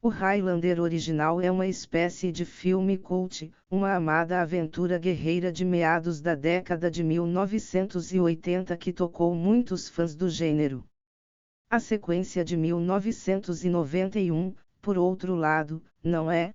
O Highlander original é uma espécie de filme cult, uma amada aventura guerreira de meados da década de 1980 que tocou muitos fãs do gênero. A sequência de 1991, por outro lado, não é?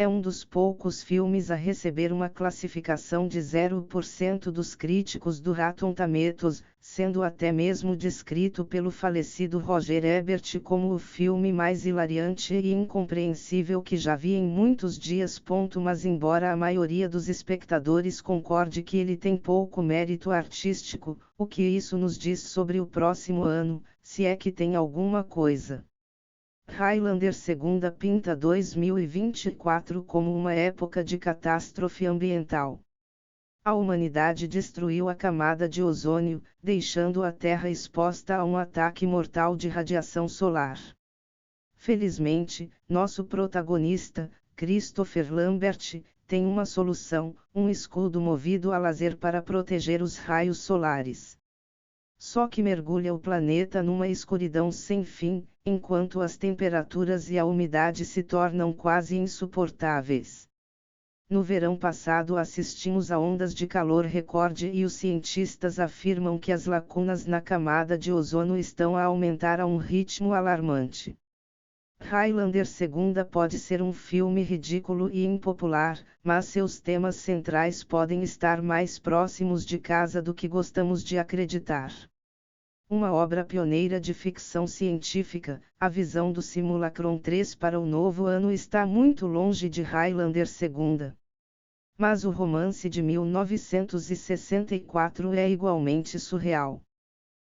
É um dos poucos filmes a receber uma classificação de 0% dos críticos do Rotten Tomatoes, sendo até mesmo descrito pelo falecido Roger Ebert como o filme mais hilariante e incompreensível que já vi em muitos dias. Mas embora a maioria dos espectadores concorde que ele tem pouco mérito artístico, o que isso nos diz sobre o próximo ano, se é que tem alguma coisa? Highlander segunda pinta 2024 como uma época de catástrofe ambiental. A humanidade destruiu a camada de ozônio, deixando a Terra exposta a um ataque mortal de radiação solar. Felizmente, nosso protagonista, Christopher Lambert, tem uma solução, um escudo movido a laser para proteger os raios solares. Só que mergulha o planeta numa escuridão sem fim, enquanto as temperaturas e a umidade se tornam quase insuportáveis. No verão passado assistimos a ondas de calor recorde e os cientistas afirmam que as lacunas na camada de ozônio estão a aumentar a um ritmo alarmante. Highlander segunda pode ser um filme ridículo e impopular, mas seus temas centrais podem estar mais próximos de casa do que gostamos de acreditar. Uma obra pioneira de ficção científica, a visão do Simulacron 3 para o novo ano está muito longe de Highlander segunda. Mas o romance de 1964 é igualmente surreal.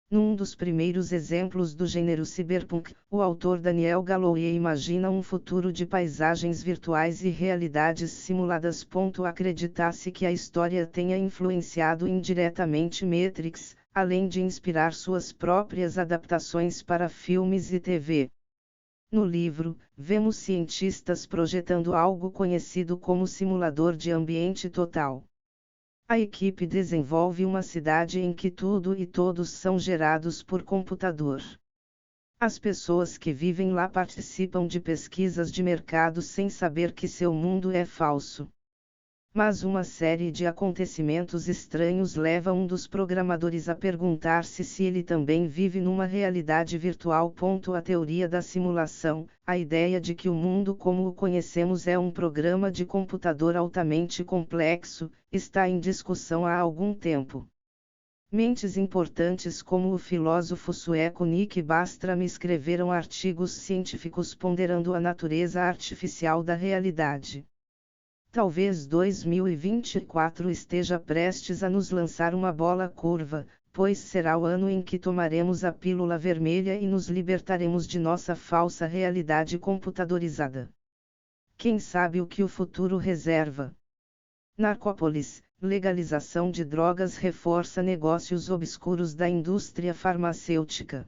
Num dos primeiros exemplos do gênero cyberpunk, o autor Daniel Galloway imagina um futuro de paisagens virtuais e realidades simuladas. Acredita-se que a história tenha influenciado indiretamente Matrix, além de inspirar suas próprias adaptações para filmes e TV. No livro, vemos cientistas projetando algo conhecido como simulador de ambiente total. A equipe desenvolve uma cidade em que tudo e todos são gerados por computador. As pessoas que vivem lá participam de pesquisas de mercado sem saber que seu mundo é falso. Mas uma série de acontecimentos estranhos leva um dos programadores a perguntar-se se ele também vive numa realidade virtual. A teoria da simulação, a ideia de que o mundo como o conhecemos é um programa de computador altamente complexo, está em discussão há algum tempo. Mentes importantes como o filósofo sueco Nick Bostrom escreveram artigos científicos ponderando a natureza artificial da realidade. Talvez 2024 esteja prestes a nos lançar uma bola curva, pois será o ano em que tomaremos a pílula vermelha e nos libertaremos de nossa falsa realidade computadorizada. Quem sabe o que o futuro reserva? Narcópolis, legalização de drogas reforça negócios obscuros da indústria farmacêutica.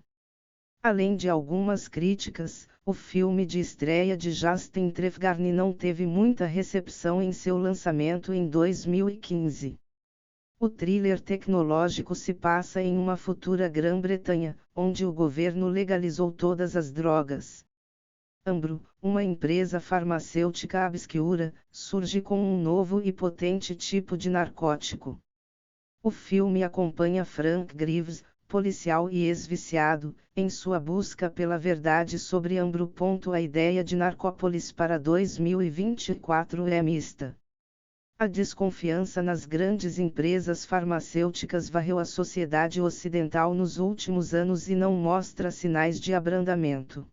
Além de algumas críticas, o filme de estreia de Justin Trefgarne não teve muita recepção em seu lançamento em 2015. O thriller tecnológico se passa em uma futura Grã-Bretanha, onde o governo legalizou todas as drogas. Ambro, uma empresa farmacêutica obscura, surge com um novo e potente tipo de narcótico. O filme acompanha Frank Greaves, policial e ex-viciado, em sua busca pela verdade sobre Ambro. A ideia de Narcópolis para 2024 é mista. A desconfiança nas grandes empresas farmacêuticas varreu a sociedade ocidental nos últimos anos e não mostra sinais de abrandamento.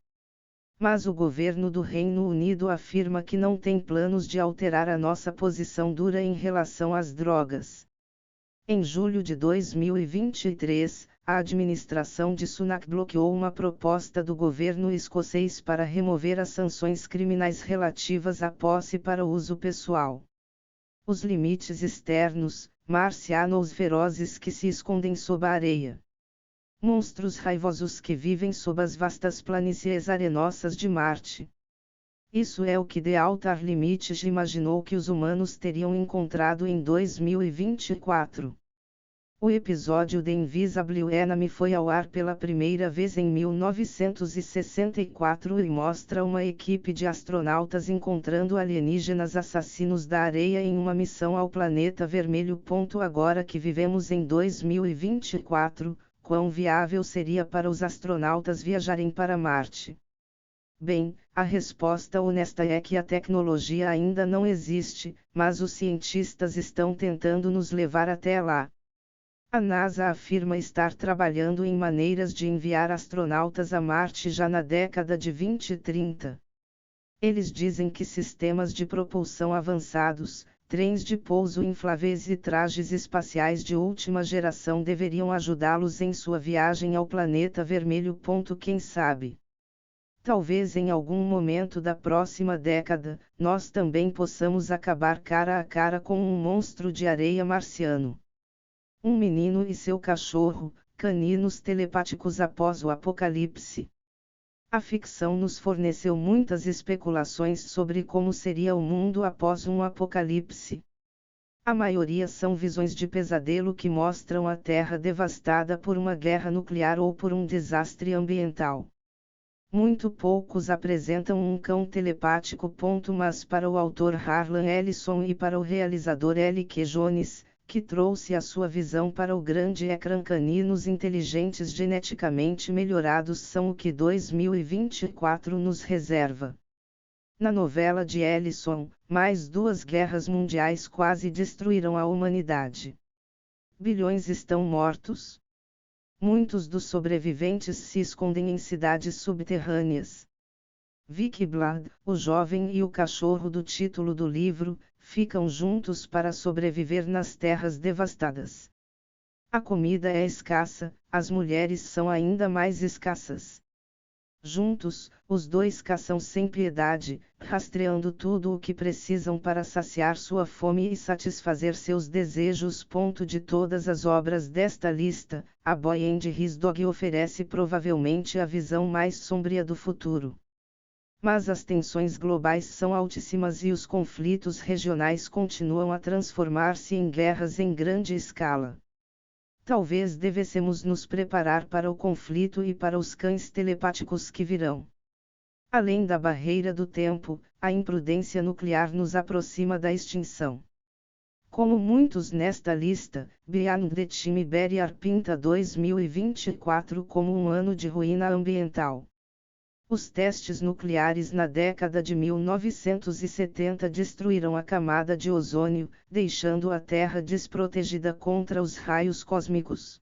Mas o governo do Reino Unido afirma que não tem planos de alterar a nossa posição dura em relação às drogas. Em julho de 2023, a administração de Sunak bloqueou uma proposta do governo escocês para remover as sanções criminais relativas à posse para uso pessoal. Os limites externos, marcianos ferozes que se escondem sob a areia. Monstros raivosos que vivem sob as vastas planícies arenosas de Marte. Isso é o que The Outer Limits imaginou que os humanos teriam encontrado em 2024. O episódio The Invisible Enemy foi ao ar pela primeira vez em 1964 e mostra uma equipe de astronautas encontrando alienígenas assassinos da areia em uma missão ao planeta vermelho. Agora que vivemos em 2024, quão viável seria para os astronautas viajarem para Marte? Bem, a resposta honesta é que a tecnologia ainda não existe, mas os cientistas estão tentando nos levar até lá. A NASA afirma estar trabalhando em maneiras de enviar astronautas a Marte já na década de 2030. Eles dizem que sistemas de propulsão avançados, trens de pouso infláveis e trajes espaciais de última geração deveriam ajudá-los em sua viagem ao planeta vermelho. Quem sabe? Talvez em algum momento da próxima década, nós também possamos acabar cara a cara com um monstro de areia marciano. Um menino e seu cachorro, caninos telepáticos após o apocalipse. A ficção nos forneceu muitas especulações sobre como seria o mundo após um apocalipse. A maioria são visões de pesadelo que mostram a Terra devastada por uma guerra nuclear ou por um desastre ambiental. Muito poucos apresentam um cão telepático. Mas para o autor Harlan Ellison e para o realizador L.Q. Jones, que trouxe a sua visão para o grande ecrã, caninos inteligentes geneticamente melhorados são o que 2024 nos reserva. Na novela de Ellison, mais 2 guerras mundiais quase destruíram a humanidade. Bilhões estão mortos. Muitos dos sobreviventes se escondem em cidades subterrâneas. Vicky Blood, o jovem e o cachorro do título do livro, ficam juntos para sobreviver nas terras devastadas. A comida é escassa, as mulheres são ainda mais escassas. Juntos, os dois caçam sem piedade, rastreando tudo o que precisam para saciar sua fome e satisfazer seus desejos. De todas as obras desta lista, A Boy and His Dog oferece provavelmente a visão mais sombria do futuro. Mas as tensões globais são altíssimas e os conflitos regionais continuam a transformar-se em guerras em grande escala. Talvez devêssemos nos preparar para o conflito e para os cães telepáticos que virão. Além da barreira do tempo, a imprudência nuclear nos aproxima da extinção. Como muitos nesta lista, Beyond the Time Barrier pinta 2024 como um ano de ruína ambiental. Os testes nucleares na década de 1970 destruíram a camada de ozônio, deixando a Terra desprotegida contra os raios cósmicos.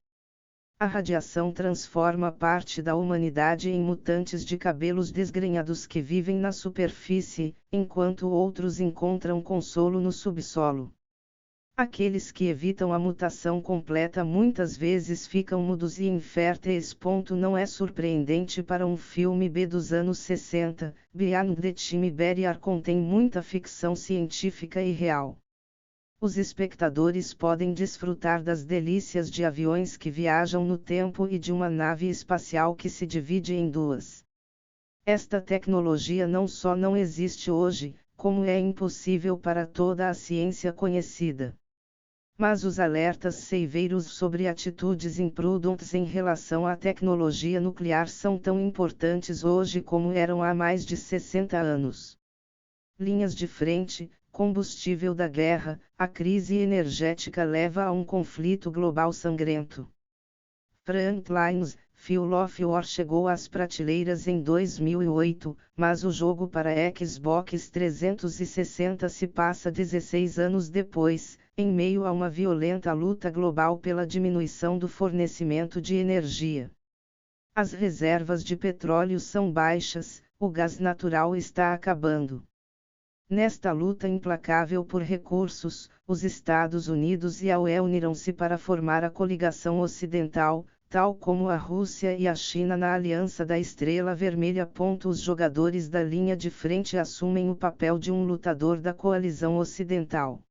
A radiação transforma parte da humanidade em mutantes de cabelos desgrenhados que vivem na superfície, enquanto outros encontram consolo no subsolo. Aqueles que evitam a mutação completa muitas vezes ficam mudos e inférteis. Não é surpreendente para um filme B dos anos 60, Beyond the Time Barrier contém muita ficção científica e real. Os espectadores podem desfrutar das delícias de aviões que viajam no tempo e de uma nave espacial que se divide em 2. Esta tecnologia não só não existe hoje, como é impossível para toda a ciência conhecida. Mas os alertas severos sobre atitudes imprudentes em relação à tecnologia nuclear são tão importantes hoje como eram há mais de 60 anos. Linhas de frente, combustível da guerra, a crise energética leva a um conflito global sangrento. Frontlines, Fuel of War chegou às prateleiras em 2008, mas o jogo para Xbox 360 se passa 16 anos depois, em meio a uma violenta luta global pela diminuição do fornecimento de energia. As reservas de petróleo são baixas, o gás natural está acabando. Nesta luta implacável por recursos, os Estados Unidos e a UE uniram-se para formar a coligação ocidental, tal como a Rússia e a China na Aliança da Estrela Vermelha. Os jogadores da linha de frente assumem o papel de um lutador da coalizão ocidental.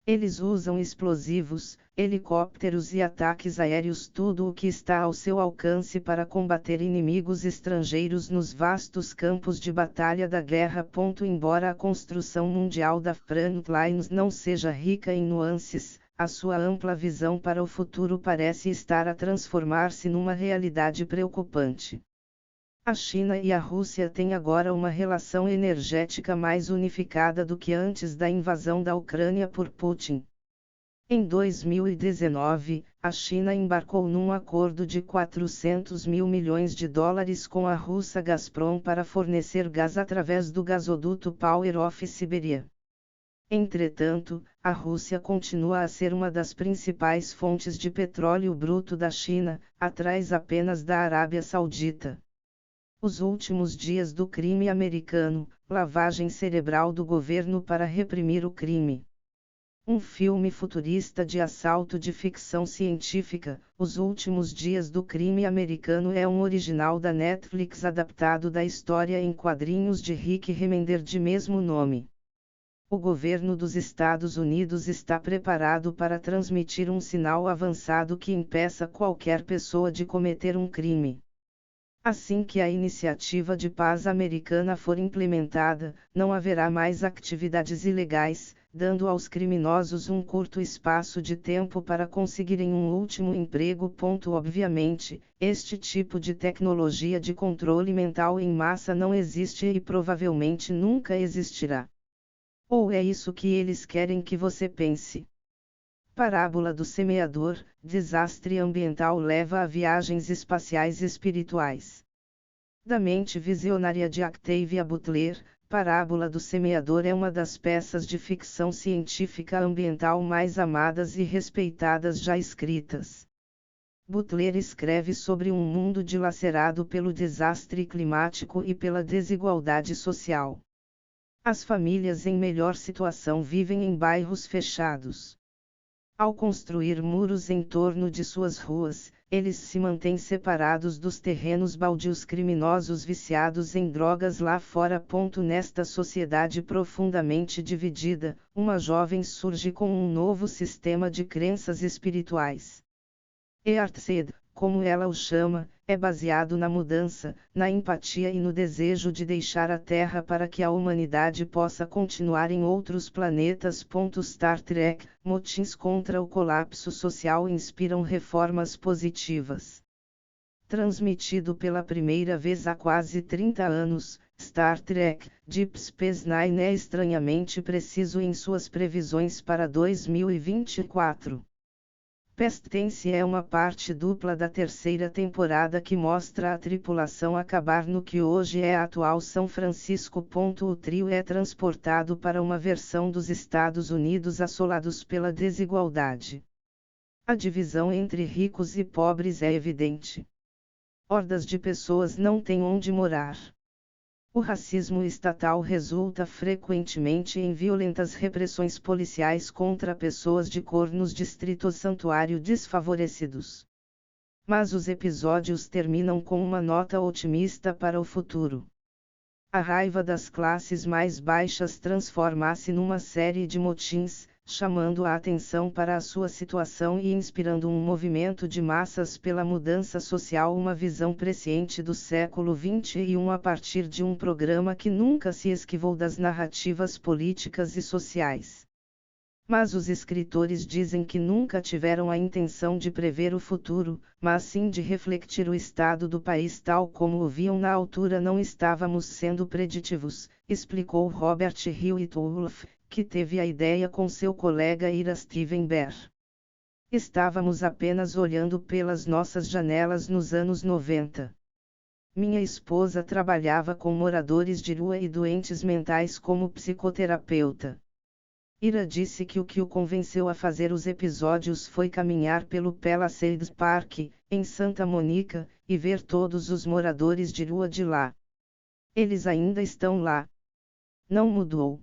Eles usam explosivos, helicópteros e ataques aéreos, tudo o que está ao seu alcance para combater inimigos estrangeiros nos vastos campos de batalha da guerra. Embora a construção mundial da Frontlines não seja rica em nuances, a sua ampla visão para o futuro parece estar a transformar-se numa realidade preocupante. A China e a Rússia têm agora uma relação energética mais unificada do que antes da invasão da Ucrânia por Putin. Em 2019, a China embarcou num acordo de 400 mil milhões de dólares com a russa Gazprom para fornecer gás através do gasoduto Power of Siberia. Entretanto, a Rússia continua a ser uma das principais fontes de petróleo bruto da China, atrás apenas da Arábia Saudita. Os últimos dias do crime americano, lavagem cerebral do governo para reprimir o crime. Um filme futurista de assalto de ficção científica, Os Últimos Dias do Crime Americano é um original da Netflix adaptado da história em quadrinhos de Rick Remender de mesmo nome. O governo dos Estados Unidos está preparado para transmitir um sinal avançado que impeça qualquer pessoa de cometer um crime. Assim que a iniciativa de paz americana for implementada, não haverá mais atividades ilegais, dando aos criminosos um curto espaço de tempo para conseguirem um último emprego. Obviamente, este tipo de tecnologia de controle mental em massa não existe e provavelmente nunca existirá. Ou é isso que eles querem que você pense? Parábola do semeador: desastre ambiental leva a viagens espaciais espirituais. Da mente visionária de Octavia Butler, Parábola do Semeador é uma das peças de ficção científica ambiental mais amadas e respeitadas já escritas. Butler escreve sobre um mundo dilacerado pelo desastre climático e pela desigualdade social. As famílias em melhor situação vivem em bairros fechados. Ao construir muros em torno de suas ruas, eles se mantêm separados dos terrenos baldios criminosos viciados em drogas lá fora. Nesta sociedade profundamente dividida, uma jovem surge com um novo sistema de crenças espirituais. Earthseed, como ela o chama, é baseado na mudança, na empatia e no desejo de deixar a Terra para que a humanidade possa continuar em outros planetas. Star Trek: motins contra o colapso social inspiram reformas positivas. Transmitido pela primeira vez há quase 30 anos, Star Trek: Deep Space Nine é estranhamente preciso em suas previsões para 2024. Past Tense é uma parte dupla da terceira temporada que mostra a tripulação acabar no que hoje é a atual São Francisco. O trio é transportado para uma versão dos Estados Unidos assolados pela desigualdade. A divisão entre ricos e pobres é evidente. Hordas de pessoas não têm onde morar. O racismo estatal resulta frequentemente em violentas repressões policiais contra pessoas de cor nos distritos santuário desfavorecidos. Mas os episódios terminam com uma nota otimista para o futuro. A raiva das classes mais baixas transforma-se numa série de motins, chamando a atenção para a sua situação e inspirando um movimento de massas pela mudança social. Uma visão presciente do século XXI a partir de um programa que nunca se esquivou das narrativas políticas e sociais. Mas os escritores dizem que nunca tiveram a intenção de prever o futuro, mas sim de refletir o estado do país tal como o viam na altura. Não estávamos sendo preditivos, explicou Robert Hewitt Wolff, que teve a ideia com seu colega Ira Steven Behr. Estávamos apenas olhando pelas nossas janelas nos anos 90. Minha esposa trabalhava com moradores de rua e doentes mentais como psicoterapeuta. Ira disse que o que o convenceu a fazer os episódios foi caminhar pelo Palisades Park, em Santa Mônica, e ver todos os moradores de rua de lá. Eles ainda estão lá. Não mudou.